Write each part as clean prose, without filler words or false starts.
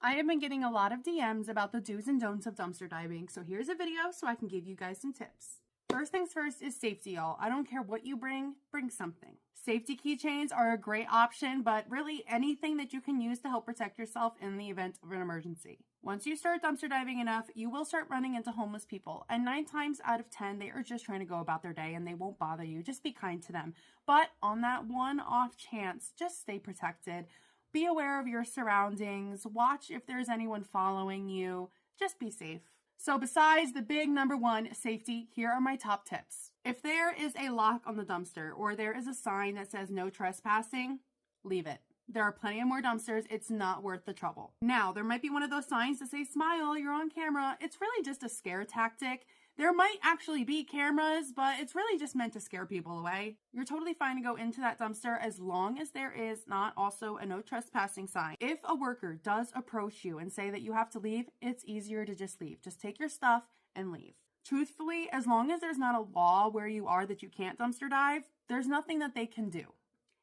I have been getting a lot of DMs about the do's and don'ts of dumpster diving, so here's a video so I can give you guys some tips. First things first is safety, y'all. I don't care what you bring something. Safety keychains are a great option, but really anything that you can use to help protect yourself in the event of an emergency. Once you start dumpster diving enough, you will start running into homeless people, and 9 times out of 10, they are just trying to go about their day and they won't bother you. Just be kind to them. But on that one off chance, just stay protected. Be aware of your surroundings. Watch if there's anyone following you. Just be safe. So besides the big number one, safety, here are my top tips. If there is a lock on the dumpster or there is a sign that says no trespassing, leave it. There are plenty of more dumpsters. It's not worth the trouble. Now, there might be one of those signs that say smile, you're on camera. It's really just a scare tactic. There might actually be cameras, but it's really just meant to scare people away. You're totally fine to go into that dumpster as long as there is not also a no trespassing sign. If a worker does approach you and say that you have to leave, it's easier to just leave. Just take your stuff and leave. Truthfully, as long as there's not a law where you are that you can't dumpster dive, there's nothing that they can do.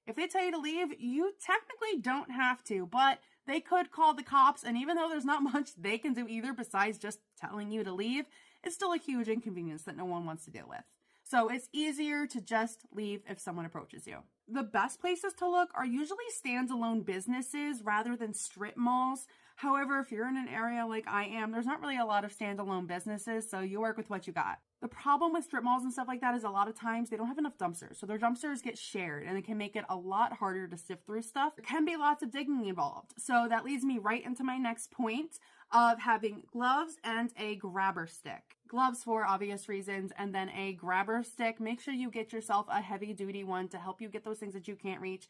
If they tell you to leave, you technically don't have to, but they could call the cops, and even though there's not much they can do either besides just telling you to leave, it's still a huge inconvenience that no one wants to deal with. So it's easier to just leave if someone approaches you. The best places to look are usually standalone businesses rather than strip malls. However, if you're in an area like I am, there's not really a lot of standalone businesses, so you work with what you got. The problem with strip malls and stuff like that is a lot of times they don't have enough dumpsters, so their dumpsters get shared and it can make it a lot harder to sift through stuff. There can be lots of digging involved. So that leads me right into my next point of having gloves and a grabber stick. Gloves for obvious reasons, and then a grabber stick. Make sure you get yourself a heavy duty one to help you get those things that you can't reach.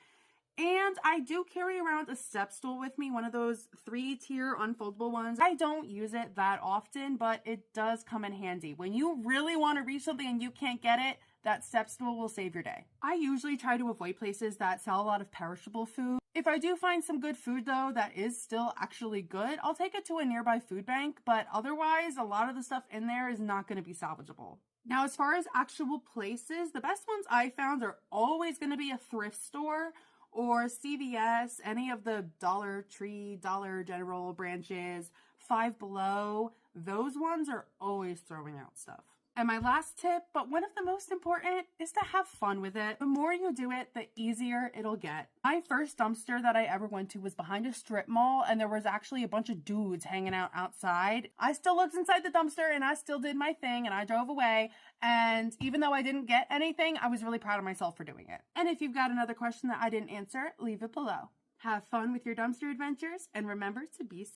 And I do carry around a step stool with me, one of those 3-tier unfoldable ones. I don't use it that often, but it does come in handy. When you really want to reach something and you can't get it, that step stool will save your day. I usually try to avoid places that sell a lot of perishable food. If I do find some good food though that is still actually good, I'll take it to a nearby food bank, but otherwise a lot of the stuff in there is not going to be salvageable. Now, as far as actual places, the best ones I found are always going to be a thrift store or CVS, any of the Dollar Tree, Dollar General branches, Five Below. Those ones are always throwing out stuff. And my last tip, but one of the most important, is to have fun with it. The more you do it, the easier it'll get. My first dumpster that I ever went to was behind a strip mall, and there was actually a bunch of dudes hanging out outside. I still looked inside the dumpster, and I still did my thing, and I drove away. And even though I didn't get anything, I was really proud of myself for doing it. And if you've got another question that I didn't answer, leave it below. Have fun with your dumpster adventures, and remember to be safe.